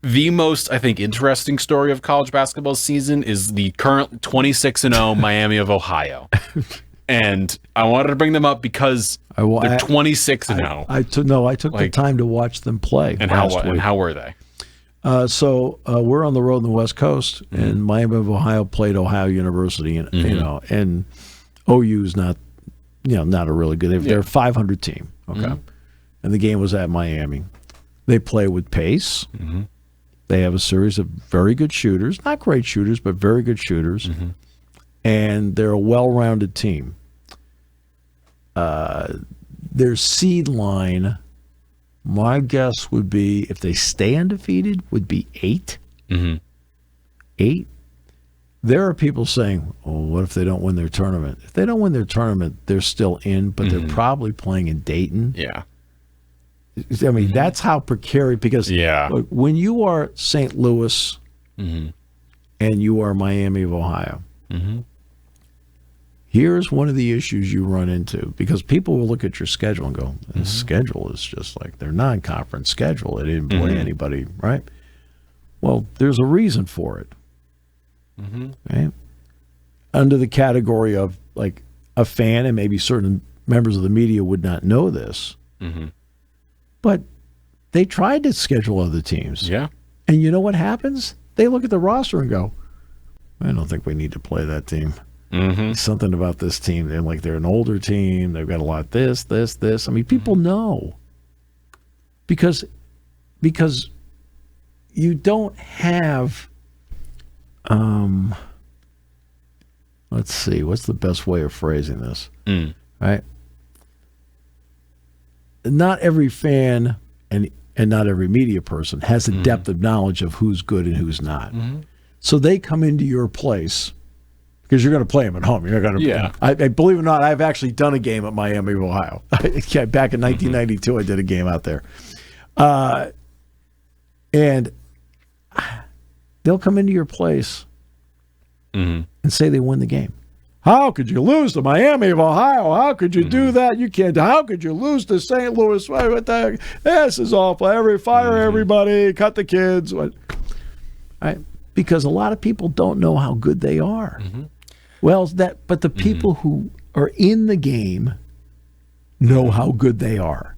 The most, I think, interesting story of college basketball season is the current 26-0 Miami of Ohio. And I wanted to bring them up because they're 26-0. I took the time to watch them play. And how were they? So we're on the road in the West Coast, and Miami of Ohio played Ohio University, and and OU's not a really good. They're a 500 team, okay, and the game was at Miami. They play with pace. They have a series of very good shooters, not great shooters, but very good shooters, and they're a well-rounded team. Their seed line, my guess would be, if they stay undefeated, would be 8. 8. There are people saying, "Oh, what if they don't win their tournament?" If they don't win their tournament, they're still in, but they're probably playing in Dayton. Yeah. I mean, that's how precarious, because look, when you are St. Louis and you are Miami of Ohio, here's one of the issues you run into, because people will look at your schedule and go, the schedule is just like their non-conference schedule. It didn't play anybody, right? Well, there's a reason for it. Right? Under the category of, like, a fan, and maybe certain members of the media would not know this, but they tried to schedule other teams. Yeah. And you know what happens? They look at the roster and go, I don't think we need to play that team. Something about this team. They're an older team. They've got a lot of this. I mean, people know. Because you don't have, let's see, what's the best way of phrasing this? Right? Not every fan and not every media person has a depth of knowledge of who's good and who's not. So they come into your place because you're going to play them at home. You're not going to. I believe it or not, I've actually done a game at Miami of Ohio. Back in 1992, I did a game out there, and they'll come into your place and say they win the game. How could you lose to Miami of Ohio? How could you do that? You can't. How could you lose to St. Louis? What the heck? This is awful. Fire everybody. Cut the kids. What? Right? Because a lot of people don't know how good they are. Well, but the people who are in the game know how good they are.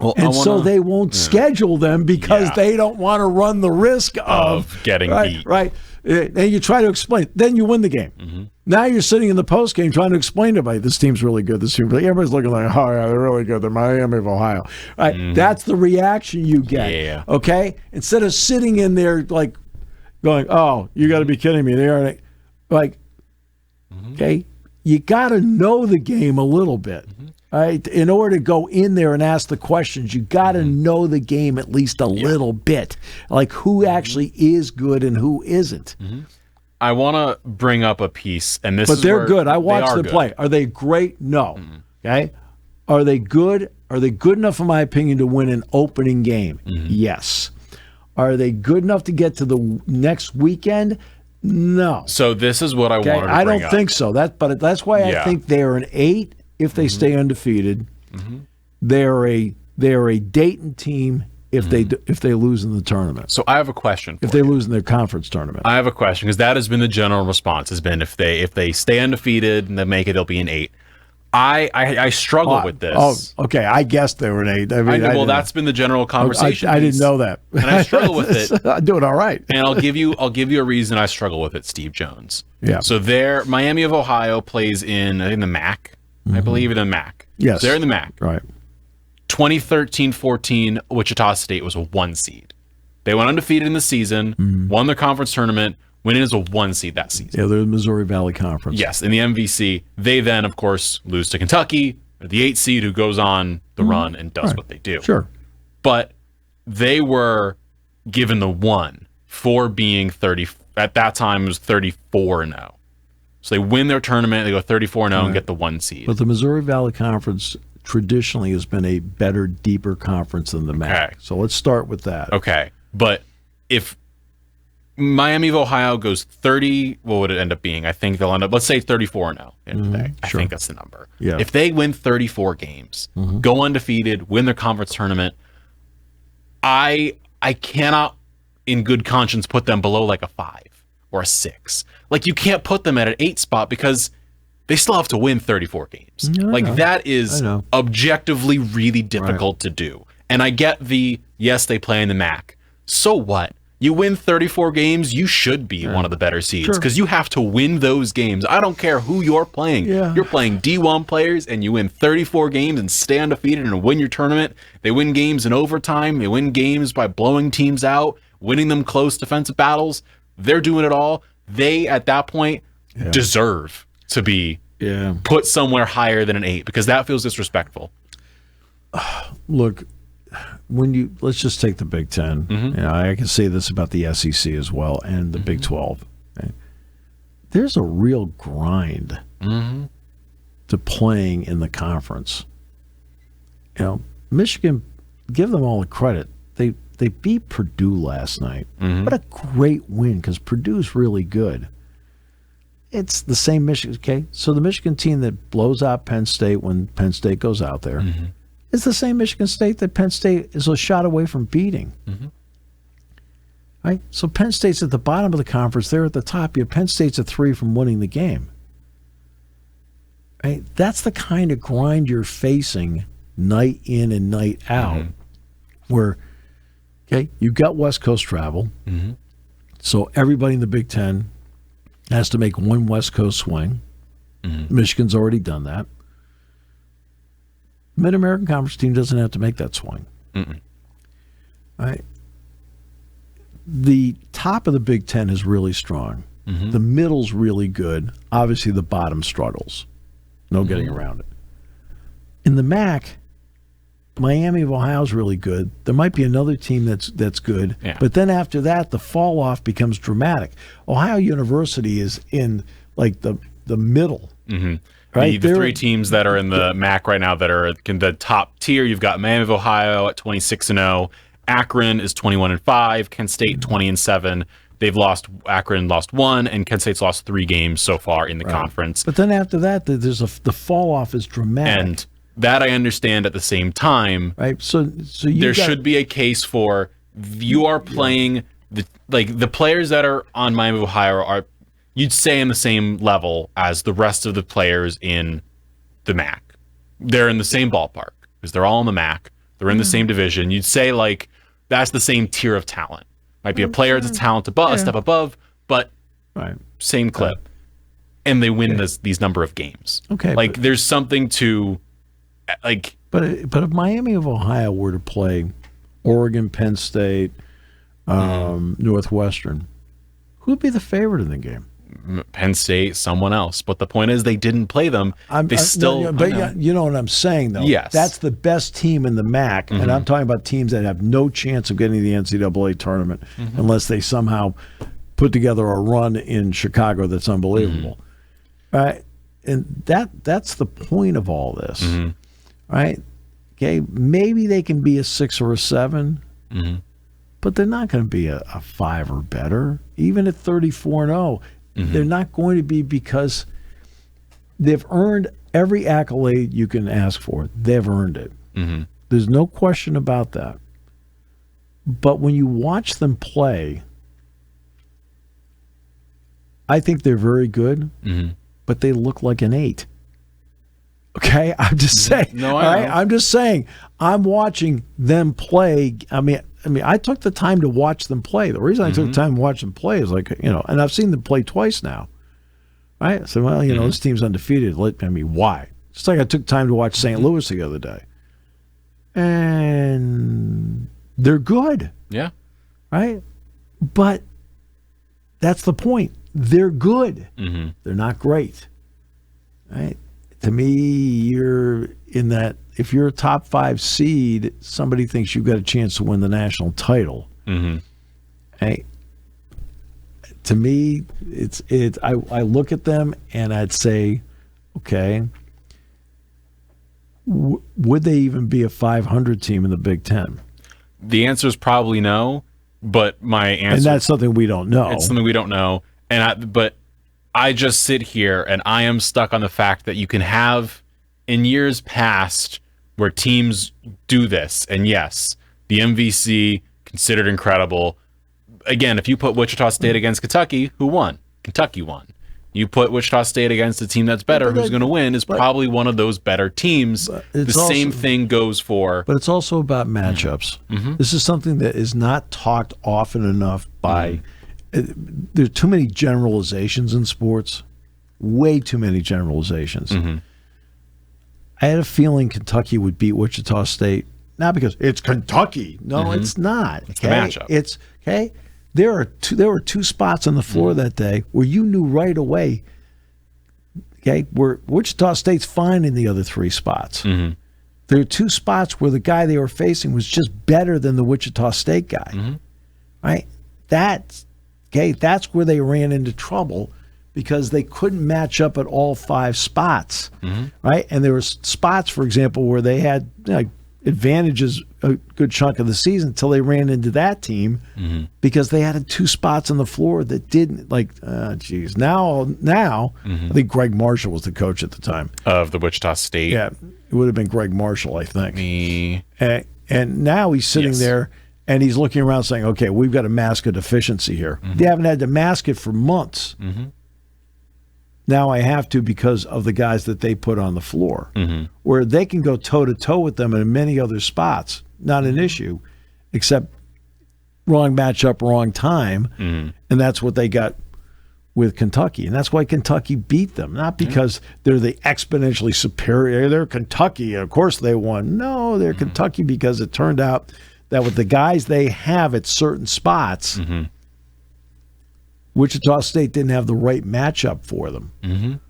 Well, so they won't schedule them because they don't want to run the risk of getting beat. Right. And you try to explain. Then you win the game. Now you're sitting in the post game trying to explain to everybody, this team's really good. This team, everybody's looking like, oh yeah, they're really good. They're Miami of Ohio. Right. That's the reaction you get. Yeah. Okay. Instead of sitting in there like going, oh, you got to be kidding me. They are like, okay, you got to know the game a little bit. Right? In order to go in there and ask the questions, you got to know the game at least a little bit, like who actually is good and who isn't. I want to bring up a piece, and this. But is they're where good. I watched them good. play. Are they great? No. Okay. Are they good? Are they good enough, in my opinion, to win an opening game? Yes. Are they good enough to get to the next weekend? No. So this is what I wanted to bring up. I don't think so. But that's why I think they're an 8 if they stay undefeated. They're a Dayton team if they lose in the tournament. So I have a question. If they lose in their conference tournament, I have a question, because that has been the general response. Has been if they stay undefeated and they make it, they'll be an 8. I struggle with this. Oh, okay. I guessed they were an 8. I mean, well, that's been the general conversation. I didn't know that, and I struggle with it. I'm doing all right. And I'll give you a reason I struggle with it. Steve Jones. Yeah. So Miami of Ohio plays in the MAC. I believe in the MAC. Yes. They're in the MAC. Right. 2013-14, Wichita State was a 1 seed. They went undefeated in the season, won their conference tournament, went in as a 1 seed that season. Yeah, they're the Missouri Valley Conference. Yes, in the MVC. They then, of course, lose to Kentucky, the 8 seed who goes on the run and does what they do. Sure. But they were given the 1 for being 30. At that time, it was 34-0. So they win their tournament, they go 34-0 and get the 1 seed. But the Missouri Valley Conference traditionally has been a better, deeper conference than the MAC. Okay. So let's start with that. Okay. But if Miami of Ohio goes 30, what would it end up being? I think they'll end up, let's say 34-0 end of the day. I think that's the number. Yeah. If they win 34 games, go undefeated, win their conference tournament, I cannot in good conscience put them below like a 5 or a 6. Like, you can't put them at an 8 spot because they still have to win 34 games. That is objectively really difficult to do. And I get yes, they play in the MAC. So what? You win 34 games, you should be one of the better seeds because you have to win those games. I don't care who you're playing. You're playing D1 players and you win 34 games and stay undefeated and win your tournament. They win games in overtime. They win games by blowing teams out, winning them close defensive battles. They're doing it all. They, at that point, deserve to be put somewhere higher than an 8 because that feels disrespectful. Look, let's just take the Big Ten. I can say this about the SEC as well and the Big 12. Okay? There's a real grind to playing in the conference. Michigan, give them all the credit. They beat Purdue last night. What a great win because Purdue's really good. It's the same Michigan. Okay, so the Michigan team that blows out Penn State when Penn State goes out there. It's the same Michigan State that Penn State is a shot away from beating. Right? So Penn State's at the bottom of the conference. They're at the top. Penn State's a 3 from winning the game. Right? That's the kind of grind you're facing night in and night out. Where, you've got West Coast travel. So everybody in the Big Ten has to make one West Coast swing. Michigan's already done that. Mid-American Conference team doesn't have to make that swing. Right? The top of the Big Ten is really strong. The middle's really good. Obviously, the bottom struggles. No getting around it. In the MAC, Miami of Ohio is really good. There might be another team that's good. But then after that, the fall-off becomes dramatic. Ohio University is in, like, the middle. Right? The 3 teams that are in the MAC right now that are in the top tier, you've got Miami of Ohio at 26-0. Akron is 21-5. Kent State 20-7. Akron lost 1, and Kent State's lost 3 games so far in the conference. But then after that, the fall off is dramatic. And that I understand at the same time. Right. So there should be a case for you are playing the players that are on Miami of Ohio are, you'd say, in the same level as the rest of the players in the MAC. They're in the same ballpark because they're all in the MAC. They're in the same division. You'd say, like, that's the same tier of talent. Might be a player that's a talent a step above, but same clip. And they win these number of games. Like, there's something to, like... But if Miami of Ohio were to play Oregon, Penn State, Northwestern, who'd be the favorite in the game? Penn State, someone else. But the point is, they didn't play them. You know what I'm saying, though. Yes, that's the best team in the MAC, and I'm talking about teams that have no chance of getting the NCAA tournament unless they somehow put together a run in Chicago that's unbelievable. Right, and that's the point of all this. Right? Okay, maybe they can be a 6 or a 7, but they're not going to be a 5 or better, even at 34-0. They're not going to be, because they've earned every accolade you can ask for. They've earned it. There's no question about that. But when you watch them play, I think they're very good, but they look like an 8. Okay? I'm just saying. I'm just saying. I'm watching them play. I mean, I took the time to watch them play. The reason I took the time to watch them play is and I've seen them play twice now. Right? I said, well, this team's undefeated. Why? Just like I took time to watch St. Louis the other day. And they're good. Yeah. Right? But that's the point. They're good. They're not great. Right? To me, you're in that. If you're a top 5 seed, somebody thinks you've got a chance to win the national title. Hey, to me, I look at them and I'd say, okay, would they even be a 500 team in the Big Ten? The answer is probably no, but my answer... And that's something we don't know. It's something we don't know. But I just sit here and I am stuck on the fact that you can have, in years past, where teams do this, and yes, the MVC, considered incredible, again, if you put Wichita State against Kentucky, who won? Kentucky won. You put Wichita State against a team that's better, who's going to win is probably one of those better teams. The same thing goes for... But it's also about matchups. This is something that is not talked often enough by... There's too many generalizations in sports. Way too many generalizations. I had a feeling Kentucky would beat Wichita State. Not because it's Kentucky. No, it's not. It's the matchup. It's okay. There were two spots on the floor that day where you knew right away, okay, where Wichita State's fine in the other three spots. There are two spots where the guy they were facing was just better than the Wichita State guy. Right? That's where they ran into trouble because they couldn't match up at all five spots. Right? And there were spots, for example, where they had advantages a good chunk of the season until they ran into that team because they had two spots on the floor that didn't Now I think Greg Marshall was the coach at the time of the Wichita State. Yeah, it would have been Greg Marshall, I think. And now he's sitting there and he's looking around saying, okay, we've got to mask a deficiency here. They haven't had to mask it for months. Now I have to because of the guys that they put on the floor, where they can go toe-to-toe with them in many other spots. Not an issue, except wrong matchup, wrong time, and that's what they got with Kentucky. And that's why Kentucky beat them, not because they're the exponentially superior. They're Kentucky, and of course they won. No, they're Kentucky because it turned out that with the guys they have at certain spots, Wichita State didn't have the right matchup for them.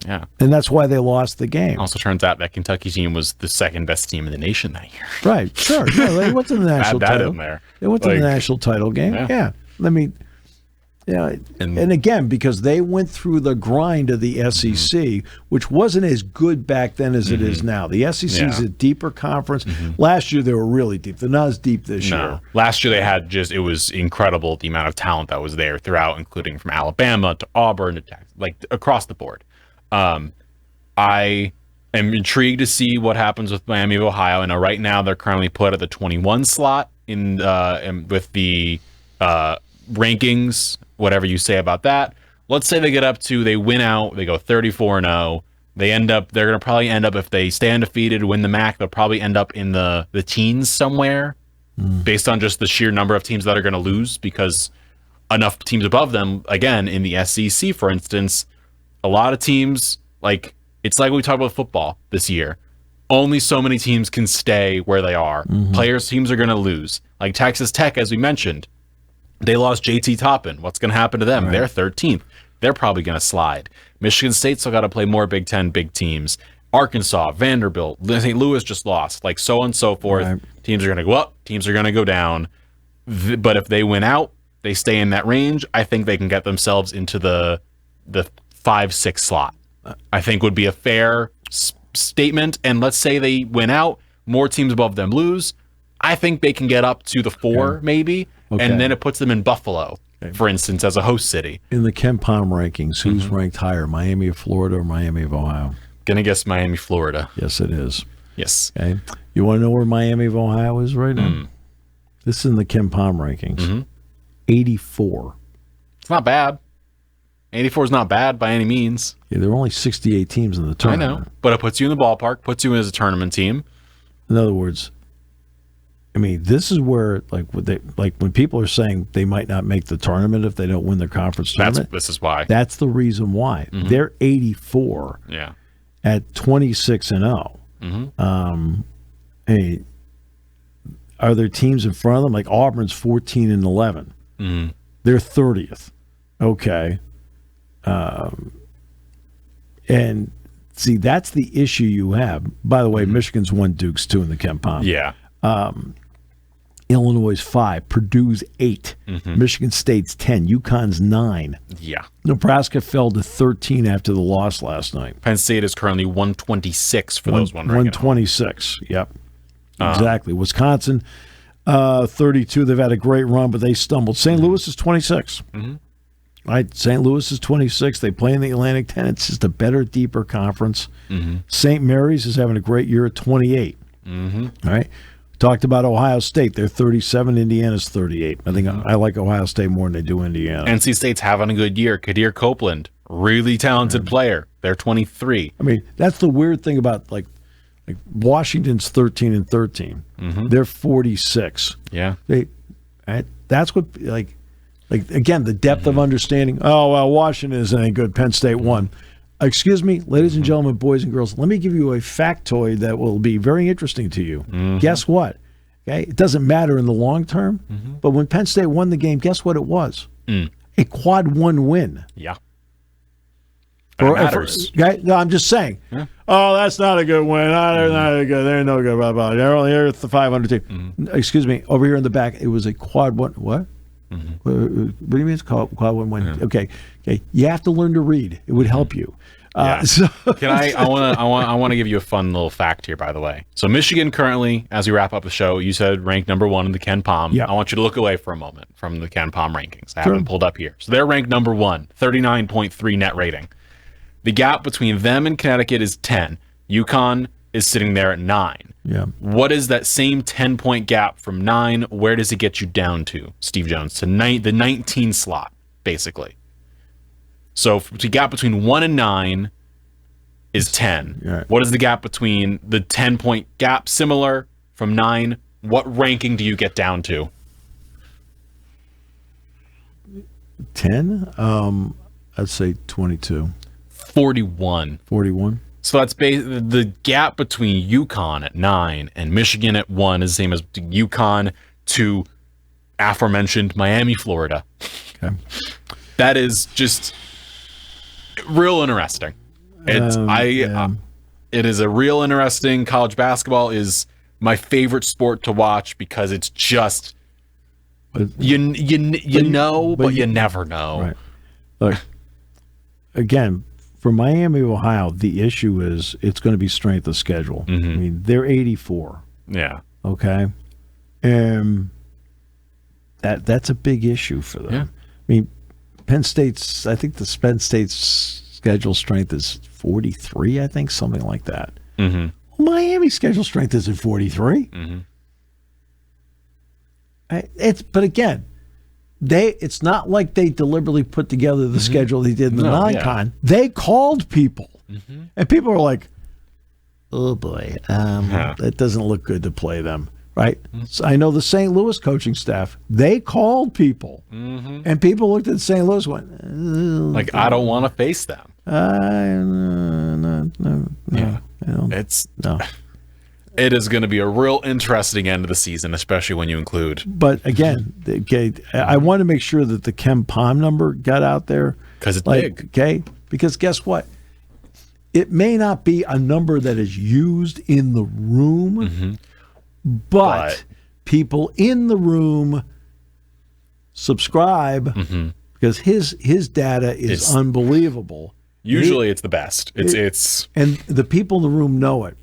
Yeah. And that's why they lost the game. Also turns out that Kentucky team was the second best team in the nation that year. Right, sure. Yeah, they went to the national title. In there. They went to the national title game. Yeah. And again, because they went through the grind of the SEC, which wasn't as good back then as it is now. The SEC is a deeper conference. Last year they were really deep. They're not as deep this year. Last year they had it was incredible the amount of talent that was there throughout, including from Alabama to Auburn to Texas, like across the board. I am intrigued to see what happens with Miami of Ohio. I know right now they're currently put at the 21 slot in with the rankings, whatever you say about that. Let's say they win out, they go 34-0. They're going to probably end up, if they stay undefeated, win the MAC, they'll probably end up in the teens somewhere based on just the sheer number of teams that are going to lose because enough teams above them, again, in the SEC, for instance, a lot of teams, it's like we talked about football this year. Only so many teams can stay where they are. Teams are going to lose. Like Texas Tech, as we mentioned, they lost JT Toppin. What's going to happen to them? Right. They're 13th. They're probably going to slide. Michigan State still got to play more Big Ten big teams. Arkansas, Vanderbilt, St. Louis just lost, so on and so forth. Right. Teams are going to go up. Teams are going to go down. But if they win out, they stay in that range. I think they can get themselves into the 5-6 slot. I think would be a fair statement. And let's say they win out, more teams above them lose. I think they can get up to the 4 maybe. Okay. And then it puts them in Buffalo, for instance, as a host city. In the Ken Pom rankings, who's ranked higher, Miami of Florida or Miami of Ohio? Gonna guess Miami, Florida. Yes, it is. Yes. Okay. You want to know where Miami of Ohio is right now? This is in the Ken Pom rankings. 84. It's not bad. 84 is not bad by any means. Yeah, there are only 68 teams in the tournament. I know, but it puts you in the ballpark, puts you in as a tournament team. In other words, I mean, this is where, when people are saying they might not make the tournament if they don't win their conference tournament. This is why. That's the reason why. They're 84 at 26-0. Hey, are there teams in front of them? Like Auburn's 14-11. They're 30th. Okay. And see, that's the issue you have. By the way, Michigan's won Duke's 2 in the Ken Pom. Yeah. Illinois 5, Purdue's 8, Michigan State's 10, UConn's 9. Yeah. Nebraska fell to 13 after the loss last night. Penn State is currently 126 for those wondering. 126, yep. Exactly. Wisconsin, 32. They've had a great run, but they stumbled. St. Louis is 26. Right? St. Louis is 26. They play in the Atlantic 10. It's just a better, deeper conference. St. Mary's is having a great year at 28. All right? Talked about Ohio State. They're 37. Indiana's 38. I think I like Ohio State more than I do Indiana. NC State's having a good year. Kadir Copeland, really talented player. They're 23. I mean, that's the weird thing about like Washington's 13-13. They're 46. Yeah. That's what like again, the depth of understanding. Oh, well, Washington isn't any good. Penn State won. Excuse me, ladies and gentlemen, boys and girls, let me give you a factoid that will be very interesting to you. Guess what? Okay, it doesn't matter in the long term, but when Penn State won the game, guess what it was? A quad one win. Yeah. But it matters. No, I'm just saying. Yeah. Oh, that's not a good win. They're not good. They're no good. Blah, blah. They're only here at the 500 team. Excuse me, over here in the back, it was a quad one. What? What do you mean it's quad one win? Okay. You have to learn to read. It would help you. Can I want to give you a fun little fact here, by the way. So Michigan currently, as we wrap up the show, you said ranked number 1 in the Ken Pom. Yeah. I want you to look away for a moment from the Ken Pom rankings. I have them pulled up here. So they're ranked number 1, 39.3 net rating. The gap between them and Connecticut is 10. UConn is sitting there at 9. Yeah. What is that same 10-point gap from 9? Where does it get you down to, Steve Jones? To the 19 slot, basically. So the gap between 1 and 9 is 10. Right. What is the gap between the 10-point gap? Similar from 9. What ranking do you get down to? 10? I'd say 22. 41. 41? So that's the gap between UConn at 9 and Michigan at 1 is the same as UConn to aforementioned Miami, Florida. Okay. That is just real interesting. It is a real interesting. College basketball is my favorite sport to watch because it's just you know, but you never know. Right. Look, again, for Miami, Ohio, the issue is it's going to be strength of schedule. I mean, they're 84. Yeah. Okay. That's a big issue for them. Yeah. I mean, Penn State's schedule strength is 43, I think, something like that. Miami's schedule strength isn't 43. But again, it's not like they deliberately put together the schedule they did in the non-con. Yeah. They called people, and people were like, "Oh boy, it doesn't look good to play them." Right? So I know the St. Louis coaching staff. They called people, and people looked at St. Louis, went like, "I don't want to face them." No. It is going to be a real interesting end of the season, especially when you include. But again, I want to make sure that the Ken Pom number got out there because it's big. Okay, because guess what? It may not be a number that is used in the room, but people in the room subscribe because his data is unbelievable. Usually, it's the best. It's and the people in the room know it.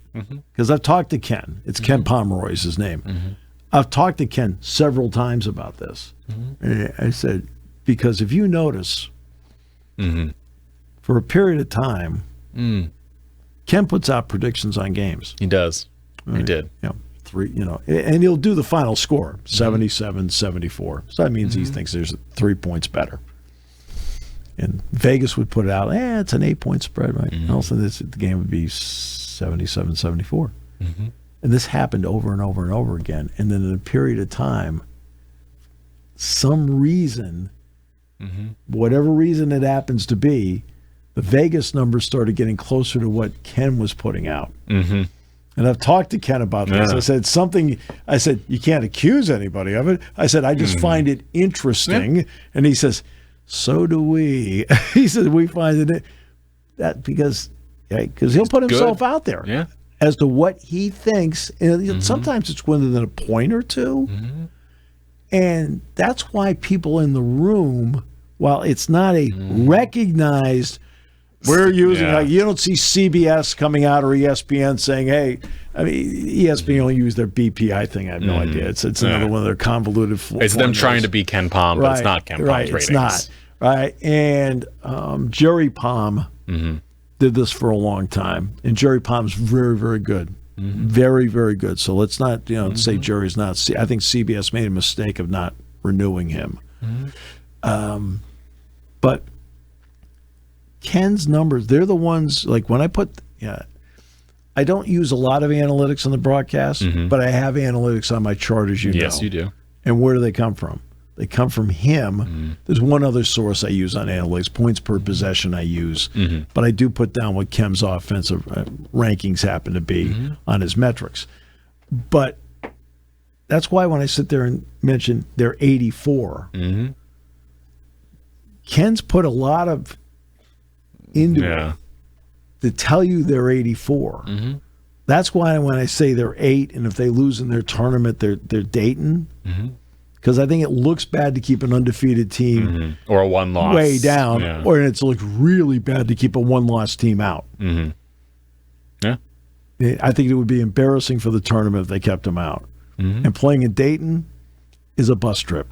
Because I've talked to Ken. It's Ken Pomeroy is his name. I've talked to Ken several times about this. And I said, because if you notice, for a period of time, Ken puts out predictions on games. He does. Right? He did. And he'll do the final score, 77-74. So that means he thinks there's 3 points better. And Vegas would put it out, it's an 8-point spread, right? And also the game would be 77-74. And this happened over and over and over again. And then in a period of time, some reason, whatever reason it happens to be, the Vegas numbers started getting closer to what Ken was putting out. And I've talked to Ken about this. I said, you can't accuse anybody of it. I said, I just find it interesting. And he says, so do we. He says, we find it that because he'll put himself out there as to what he thinks. And sometimes it's within a point or two. And that's why people in the room, while it's not a recognized, we're using, you don't see CBS coming out or ESPN saying, hey, I mean, ESPN only use their BPI thing. I have no idea. It's another one of their convoluted It's them trying to be Ken Pom, but it's not Ken Pom's ratings. It's not. Right. And Jerry Pom did this for a long time. And Jerry Pom's very, very good Very, very good. So let's not say Jerry's not. I think CBS made a mistake of not renewing him. But Ken's numbers, they're the ones, like when I put, I don't use a lot of analytics on the broadcast, but I have analytics on my chart, as you know. Yes, you do. And where do they come from? They come from him. There's one other source I use on analytics, points per possession I use. But I do put down what Kem's offensive rankings happen to be on his metrics. But that's why when I sit there and mention they're 84, Ken's put a lot of into it to tell you they're 84. That's why when I say they're 8, and if they lose in their tournament, they're Dayton. Because I think it looks bad to keep an undefeated team or a one-loss way down, or it's looked really bad to keep a one-loss team out. Yeah, I think it would be embarrassing for the tournament if they kept them out. And playing in Dayton is a bus trip.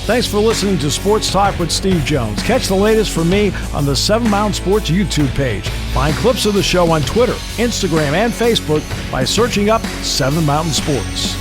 Thanks for listening to Sports Talk with Steve Jones. Catch the latest from me on the 7 Mountain Sports YouTube page. Find clips of the show on Twitter, Instagram, and Facebook by searching up 7 Mountain Sports.